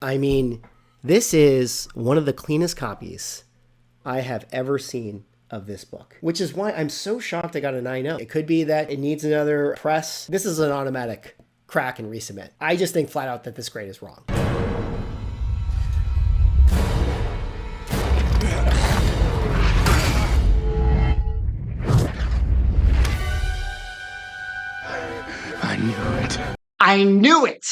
I mean, this is one of the cleanest copies I have ever seen of this book, which is why I'm so shocked I got a 9.0. It could be that it needs another press. This is an automatic crack and resubmit. I just think flat out that this grade is wrong. I knew it. I knew it!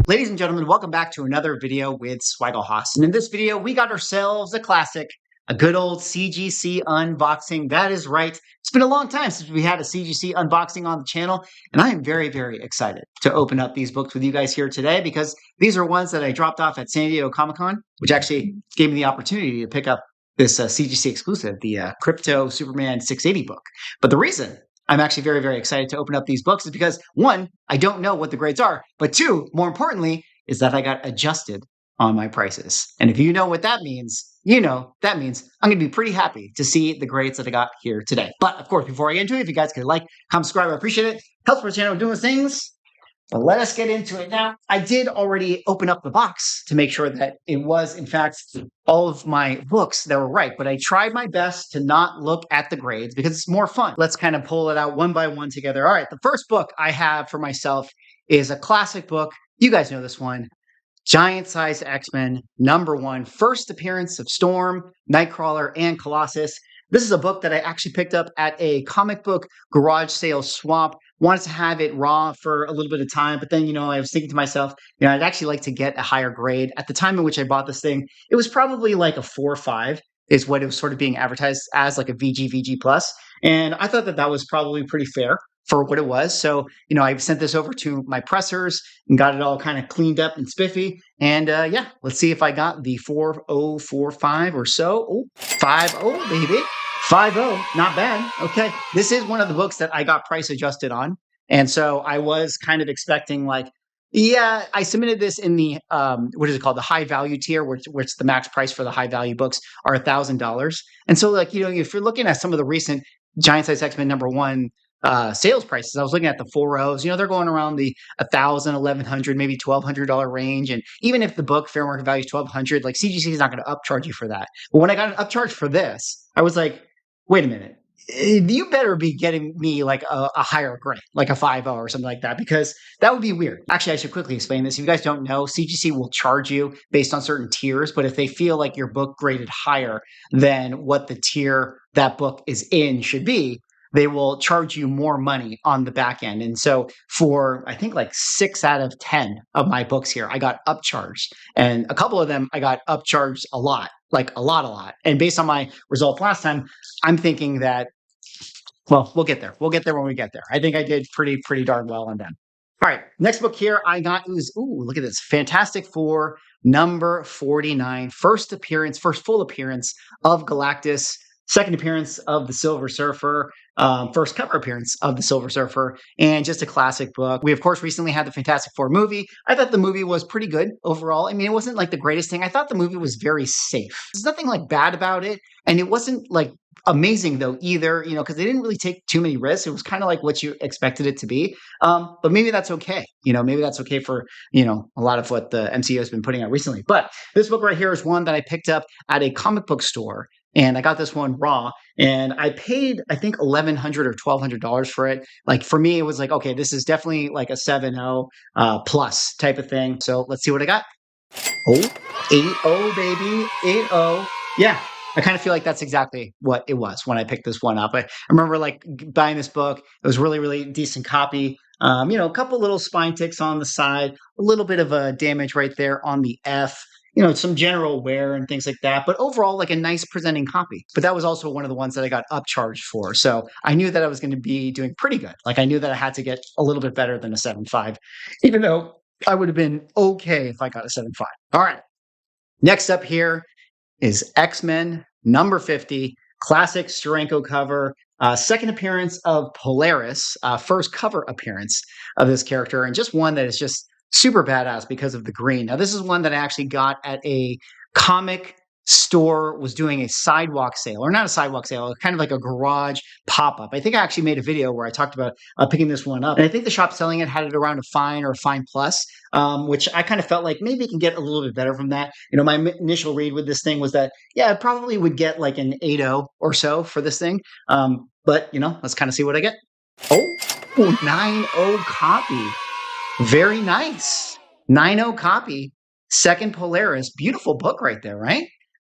Ladies and gentlemen, welcome back to another video with Swaggle. And in this video, we got ourselves a classic, a good old CGC unboxing. That is right. It's been a long time since we had a CGC unboxing on the channel, and I am very, very excited to open up these books with you guys here today because these are ones that I dropped off at San Diego Comic-Con, which actually gave me the opportunity to pick up this CGC exclusive, the Crypto Superman 680 book. But the reason I'm actually very, very excited to open up these books is because, one, I don't know what the grades are, but two, more importantly, is that I got adjusted on my prices. And if you know what that means, you know that means I'm going to be pretty happy to see the grades that I got here today. But of course, before I get into it, if you guys could like, comment, subscribe, I appreciate it. Helps my channel doing things. But let us get into it now. I did already open up the box to make sure that it was, in fact, all of my books that were right. But I tried my best to not look at the grades because it's more fun. Let's kind of pull it out one by one together. All right, the first book I have for myself is a classic book. You guys know this one. Giant Size X-Men #1. First appearance of Storm, Nightcrawler, and Colossus. This is a book that I actually picked up at a comic book garage sale swap. Wanted to have it raw for a little bit of time, but then, I was thinking to myself, I'd actually like to get a higher grade. At the time in which I bought this thing, it was probably like a 4 or 5 is what it was sort of being advertised as, like a VG plus. And I thought that that was probably pretty fair for what it was. So, I sent this over to my pressers and got it all kind of cleaned up and spiffy. And yeah, let's see if I got the 4045 or so. Oh, 50, baby. 5.0, not bad. Okay. This is one of the books that I got price adjusted on. And so I was kind of expecting I submitted this in the, what is it called? The high value tier, which the max price for the high value books are $1,000. And so if you're looking at some of the recent Giant Size X-Men #1 sales prices, I was looking at the 4.0s, they're going around the $1,000, $1,100, maybe $1,200 range. And even if the book fair market value is $1,200, CGC is not going to upcharge you for that. But when I got an upcharge for this, I was like, wait a minute. You better be getting me like a higher grade, like a 5.0 or something like that, because that would be weird. Actually, I should quickly explain this. If you guys don't know, CGC will charge you based on certain tiers, but if they feel like your book graded higher than what the tier that book is in should be, they will charge you more money on the back end. And so for, I think, like 6 out of 10 of my books here, I got upcharged. And a couple of them, I got upcharged a lot, like a lot. And based on my results last time, I'm thinking that, well, we'll get there. We'll get there when we get there. I think I did pretty darn well on them. All right, next book here I got is, look at this. Fantastic Four #49. First full appearance of Galactus. Second appearance of the Silver Surfer, first cover appearance of the Silver Surfer, and just a classic book. We, of course, recently had the Fantastic Four movie. I thought the movie was pretty good overall. I mean, it wasn't like the greatest thing. I thought the movie was very safe. There's nothing like bad about it, and it wasn't like amazing though either, because they didn't really take too many risks. It was kind of like what you expected it to be. But maybe that's okay. Maybe that's okay for, a lot of what the MCU has been putting out recently. But this book right here is one that I picked up at a comic book store. And I got this one raw, and I paid, I think, $1,100 or $1,200 for it. Like, for me, it was like, okay, this is definitely like a 7.0 plus type of thing. So let's see what I got. 8.0, baby. 8.0. Yeah. I kind of feel like that's exactly what it was when I picked this one up. I remember buying this book. It was really, really decent copy. A couple little spine ticks on the side, a little bit of a damage right there on the F. Some general wear and things like that. But overall, like a nice presenting copy. But that was also one of the ones that I got upcharged for. So I knew that I was going to be doing pretty good. Like, I knew that I had to get a little bit better than a 7.5, even though I would have been okay if I got a 7.5. All right. Next up here is X-Men #50, classic Steranko cover. Second appearance of Polaris. First cover appearance of this character. And just one that is just super badass because of the green. Now, this is one that I actually got at a comic store was doing a sidewalk sale, or not a sidewalk sale, kind of like a garage pop-up. I think I actually made a video where I talked about picking this one up. And I think the shop selling it had it around a fine or a fine plus, which I kind of felt like maybe it can get a little bit better from that. My initial read with this thing was that, yeah, it probably would get like an 8.0 or so for this thing. But, let's kind of see what I get. Oh, 9.0 copy. Very nice. 9.0 copy. Second Polaris. Beautiful book right there, right?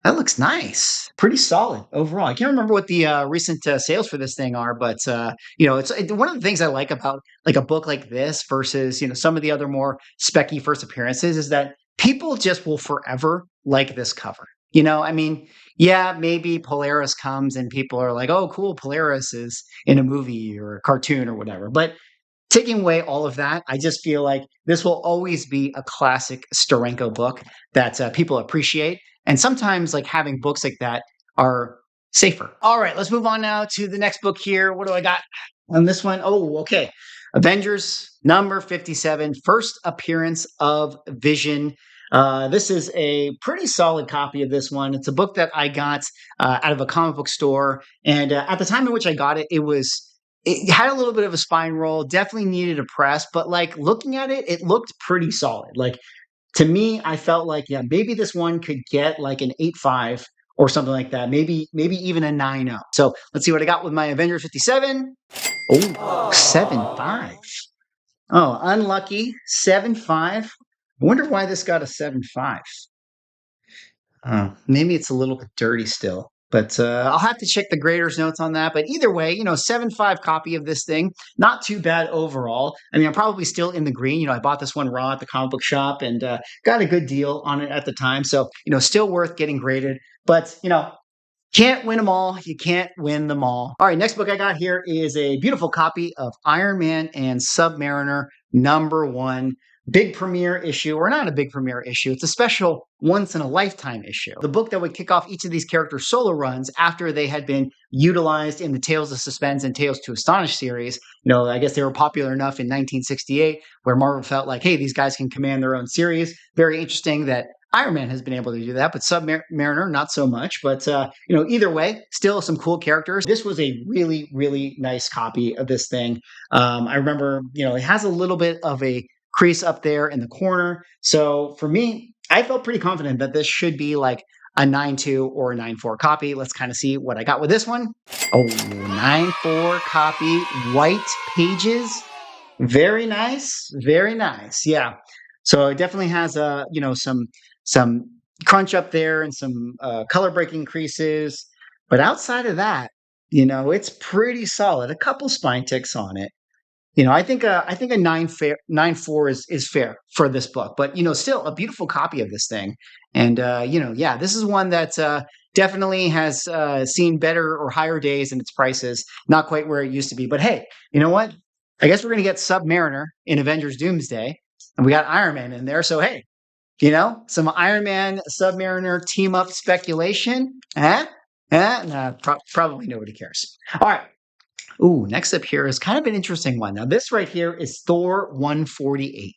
That looks nice. Pretty solid overall. I can't remember what the recent sales for this thing are, but it's one of the things I like about like a book like this versus some of the other more specky first appearances is that people just will forever like this cover. I mean, yeah, maybe Polaris comes and people are like, "Oh, cool, Polaris is in a movie or a cartoon or whatever," but taking away all of that, I just feel like this will always be a classic Steranko book that people appreciate. And sometimes like having books like that are safer. All right, let's move on now to the next book here. What do I got on this one? Oh, okay. Avengers number 57, first appearance of Vision. This is a pretty solid copy of this one. It's a book that I got out of a comic book store. And at the time in which I got it, it had a little bit of a spine roll, definitely needed a press, but like looking at it, it looked pretty solid. Like to me, I felt like, yeah, maybe this one could get like an 8.5 or something like that. Maybe even a 9.0. So let's see what I got with my Avengers 57. Oh, 7.5. Oh, unlucky. 7.5. I wonder why this got a 7.5. Maybe it's a little bit dirty still. But I'll have to check the grader's notes on that. But either way, 7.5 copy of this thing. Not too bad overall. I mean, I'm probably still in the green. I bought this one raw at the comic book shop and got a good deal on it at the time. So, still worth getting graded. But, can't win them all. You can't win them all. All right, next book I got here is a beautiful copy of Iron Man and Submariner #1. Big premiere issue, or not a big premiere issue. It's a special once-in-a-lifetime issue. The book that would kick off each of these characters' solo runs after they had been utilized in the Tales of Suspense and Tales to Astonish series. I guess they were popular enough in 1968 where Marvel felt like, hey, these guys can command their own series. Very interesting that Iron Man has been able to do that, but Submariner, not so much. But, either way, still some cool characters. This was a really, really nice copy of this thing. I remember, it has a little bit of a crease up there in the corner. So for me, I felt pretty confident that this should be like a 9.2 or a 9.4 copy. Let's kind of see what I got with this one. Oh, 9.4 copy, white pages. Very nice. Very nice. Yeah. So it definitely has some crunch up there and some color breaking creases. But outside of that, it's pretty solid. A couple spine ticks on it. I think a 9.4 is fair for this book, but still a beautiful copy of this thing. And yeah, this is one that definitely has seen better or higher days in its prices. Not quite where it used to be, but hey, you know what? I guess we're gonna get Submariner in Avengers Doomsday, and we got Iron Man in there. So hey, some Iron Man Submariner team up speculation. Nah, probably nobody cares. All right. Ooh, next up here is kind of an interesting one. Now, this right here is Thor 148.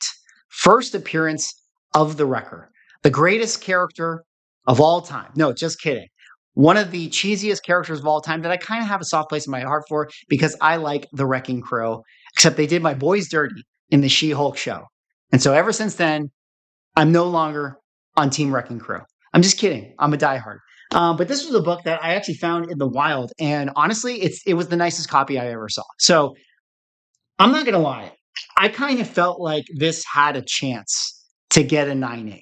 First appearance of the Wrecker. The greatest character of all time. No, just kidding. One of the cheesiest characters of all time that I kind of have a soft place in my heart for because I like the Wrecking Crew, except they did my boys dirty in the She-Hulk show. And so ever since then, I'm no longer on Team Wrecking Crew. I'm just kidding. I'm a diehard. But this was a book that I actually found in the wild. And honestly, it was the nicest copy I ever saw. So I'm not going to lie. I kind of felt like this had a chance to get a 9.8.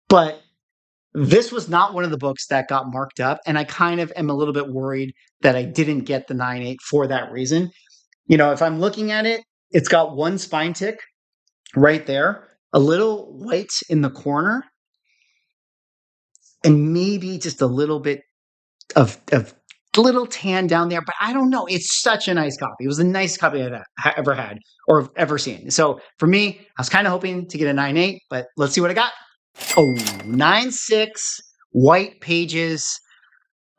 But this was not one of the books that got marked up. And I kind of am a little bit worried that I didn't get the 9.8 for that reason. If I'm looking at it, it's got one spine tick right there, a little white in the corner, and maybe just a little bit of little tan down there, but I don't know. It's such a nice copy. It was the nicest copy I've ever had or have ever seen. So for me, I was kind of hoping to get a 9.8, but let's see what I got. Oh, 9.6, white pages.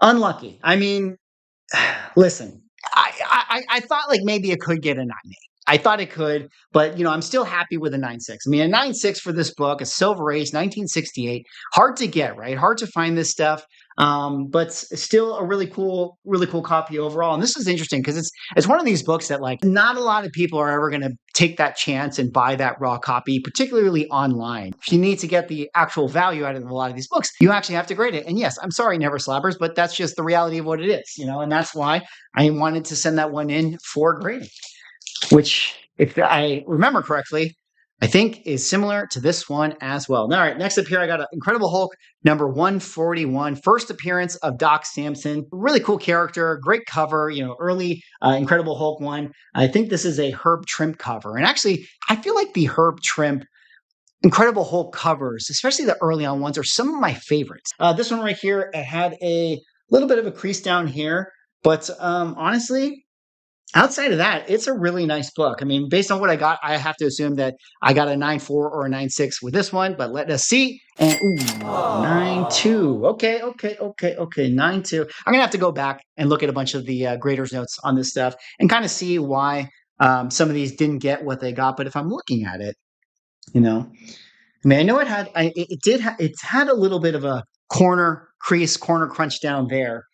Unlucky. I mean, listen, I thought like maybe it could get a 9.8. I thought it could, but I'm still happy with a 9.6. I mean, a 9.6 for this book, a Silver Age, 1968. Hard to get, right? Hard to find this stuff, but still a really cool copy overall. And this is interesting because it's one of these books that like not a lot of people are ever going to take that chance and buy that raw copy, particularly online. If you need to get the actual value out of a lot of these books, you actually have to grade it. And yes, I'm sorry, Never Slappers, but that's just the reality of what it is, and that's why I wanted to send that one in for grading, which, if I remember correctly, I think is similar to this one as well. All right, next up here, I got an Incredible Hulk number 141, first appearance of Doc Samson. Really cool character, great cover, early Incredible Hulk one. I think this is a Herb Trimp cover. And actually, I feel like the Herb Trimp Incredible Hulk covers, especially the early on ones, are some of my favorites. This one right here, it had a little bit of a crease down here, but honestly, outside of that, it's a really nice book. I mean, based on what I got, I have to assume that I got a 9.4 or a 9.6 with this one, but let us see. And 9.2. Okay, 9.2. I'm going to have to go back and look at a bunch of the graders' notes on this stuff and kind of see why some of these didn't get what they got. But if I'm looking at it, I mean, I know it had a little bit of a corner crunch down there.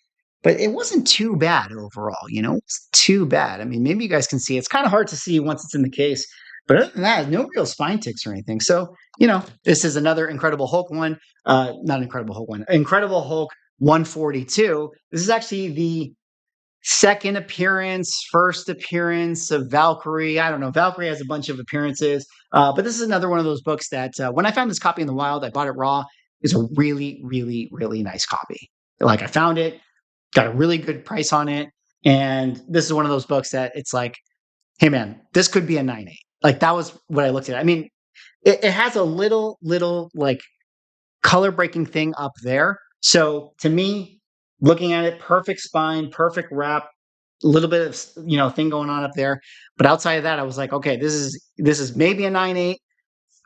But it wasn't too bad overall, It's too bad. I mean, maybe you guys can see. It's kind of hard to see once it's in the case. But other than that, no real spine ticks or anything. So, this is another Incredible Hulk one. Not Incredible Hulk one. Incredible Hulk 142. This is actually the first appearance of Valkyrie. I don't know. Valkyrie has a bunch of appearances. But this is another one of those books that when I found this copy in the wild, I bought it raw. It's a really, really, really nice copy. Like, I found it. Got a really good price on it. And this is one of those books that it's like, hey man, this could be a 9.8. Like, that was what I looked at. I mean, it has a little like color breaking thing up there. So to me, looking at it, perfect spine, perfect wrap, a little bit of, thing going on up there. But outside of that, I was like, okay, this is maybe a 9.8.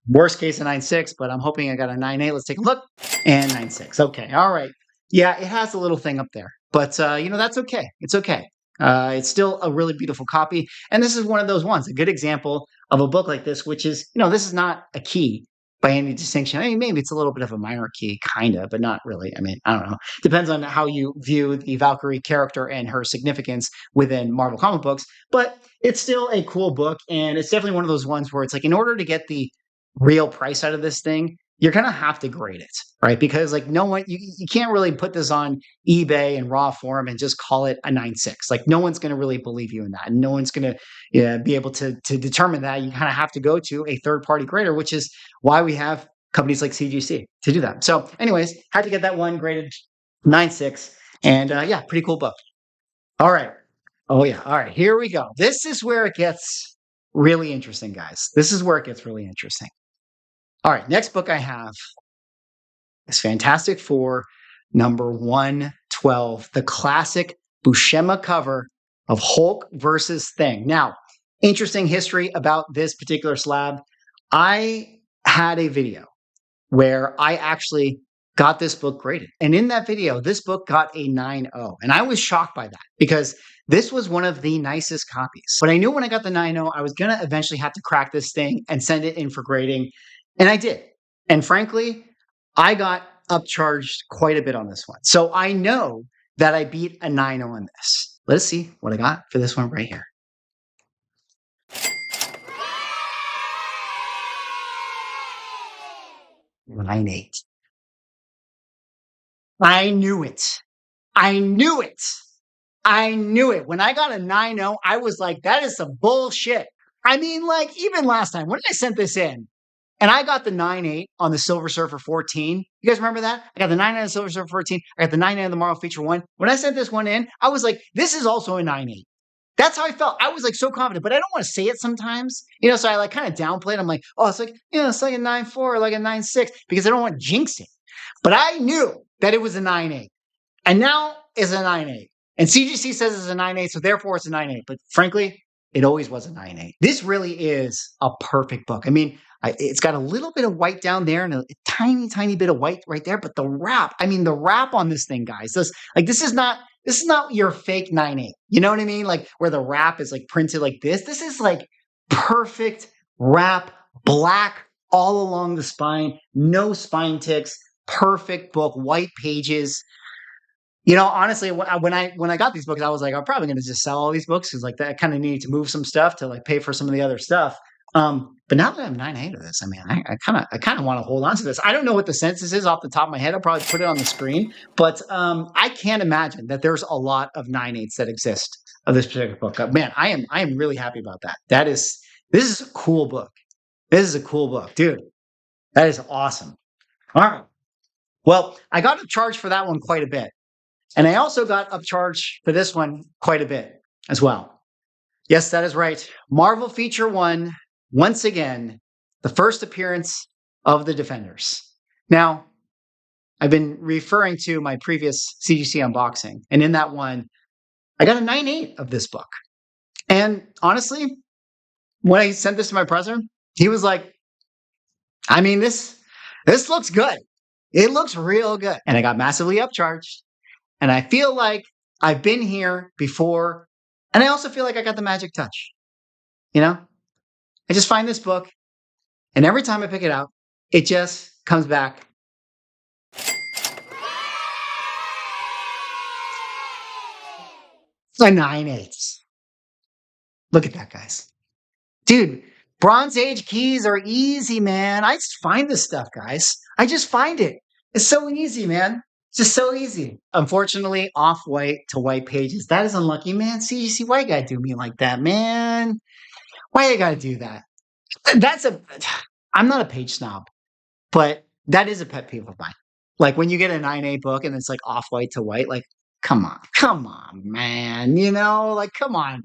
Worst case, a 9.6, but I'm hoping I got a 9.8. Let's take a look. And 9.6. Okay. All right. Yeah, it has a little thing up there. But, that's okay. It's okay. It's still a really beautiful copy. And this is one of those ones, a good example of a book like this, which is, this is not a key by any distinction. I mean, maybe it's a little bit of a minor key, kind of, but not really. I mean, I don't know. Depends on how you view the Valkyrie character and her significance within Marvel comic books. But it's still a cool book. And it's definitely one of those ones where it's like, in order to get the real price out of this thing, you're going to have to grade it, right? Because like no one, you can't really put this on eBay and raw form and just call it a 9.6. Like, no one's going to really believe you in that. And no one's going to be able to determine that. You kind of have to go to a third party grader, which is why we have companies like CGC to do that. So anyways, had to get that one graded 9.6. And yeah, pretty cool book. All right. Oh yeah. All right. Here we go. This is where it gets really interesting, guys. This is where it gets really interesting. All right, next book I have is Fantastic Four number 112, the classic Buscema cover of Hulk versus Thing. Now, interesting history about this particular slab. I had a video where I actually got this book graded. And in that video, this book got a 9.0. And I was shocked by that because this was one of the nicest copies. But I knew when I got the 9.0, I was going to eventually have to crack this thing and send it in for grading. And I did. And frankly, I got upcharged quite a bit on this one. So I know that I beat a 9.0 on this. Let's see what I got for this one right here. 9.8. I knew it. I knew it. I knew it. When I got a 9.0, I was like, that is some bullshit. I mean, like, even last time, when I sent this in, and I got the 9.8 on the Silver Surfer 14. You guys remember that? I got the 9.8 on the Silver Surfer 14. I got the 9.8 on the Marvel Feature 1. When I sent this one in, I was like, this is also a 9.8. That's how I felt. I was like so confident, but I don't want to say it sometimes. So I like kind of downplay it. I'm like, oh, it's like, it's like a 9.4 or like a 9.6 because I don't want to jinx it. But I knew that it was a 9.8. And now it's a 9.8. And CGC says it's a 9.8, so therefore it's a 9.8. But frankly, it always was a 9.8. This really is a perfect book. I mean, it's got a little bit of white down there and a tiny, tiny bit of white right there. But the wrap on this thing, guys, this is not your fake 9.8. You know what I mean? Like where the wrap is like printed like this. This is like perfect wrap, black all along the spine, no spine ticks, perfect book, white pages. You know, honestly, when I got these books, I was like, I'm probably going to just sell all these books because like that, I kind of needed to move some stuff to like pay for some of the other stuff. But now that I have 9/8 of this, I mean, I kind of want to hold on to this. I don't know what the census is off the top of my head. I'll probably put it on the screen, but I can't imagine that there's a lot of 9/8 that exist of this particular book. Man, I am really happy about that. This is a cool book. This is a cool book, dude. That is awesome. All right. Well, I got upcharged for that one quite a bit. And I also got upcharged for this one quite a bit as well. Yes, that is right. Marvel Feature 1, once again, the first appearance of the Defenders. Now, I've been referring to my previous CGC unboxing, and in that one, I got a 9/8 of this book. And honestly, when I sent this to my presser, he was like, I mean, this looks good. It looks real good. And I got massively upcharged. And I feel like I've been here before. And I also feel like I got the magic touch. You know, I just find this book, and every time I pick it out, it just comes back. It's a 9/8. Look at that, guys. Dude, Bronze Age keys are easy, man. I just find this stuff, guys. I just find it. It's so easy, man. It's just so easy. Unfortunately, off-white to white pages. That is unlucky, man. CGC, why you gotta do me like that, man? Why you gotta do that? I'm not a page snob, but that is a pet peeve of mine. Like when you get a 9/8 book and it's like off-white to white, like, come on, man. You know, like, come on.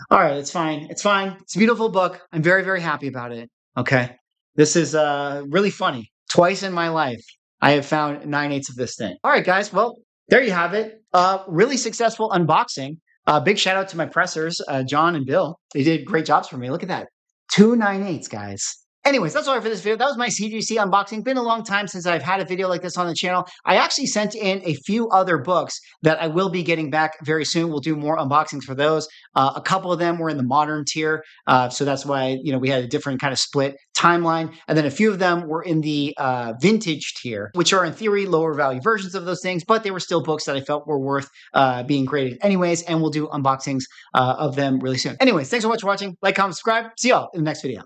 All right, it's fine. It's fine. It's a beautiful book. I'm very, very happy about it. Okay. This is really funny. Twice in my life, I have found 9/8 of this thing. All right, guys. Well, there you have it. Really successful unboxing. Big shout out to my pressers, John and Bill. They did great jobs for me. Look at that. 2 9/8s, guys. Anyways, that's all for this video. That was my CGC unboxing. Been a long time since I've had a video like this on the channel. I actually sent in a few other books that I will be getting back very soon. We'll do more unboxings for those. A couple of them were in the modern tier, so that's why we had a different kind of split timeline. And then a few of them were in the vintage tier, which are in theory lower value versions of those things, but they were still books that I felt were worth being graded anyways. And we'll do unboxings of them really soon. Anyways, thanks so much for watching. Like, comment, subscribe. See y'all in the next video.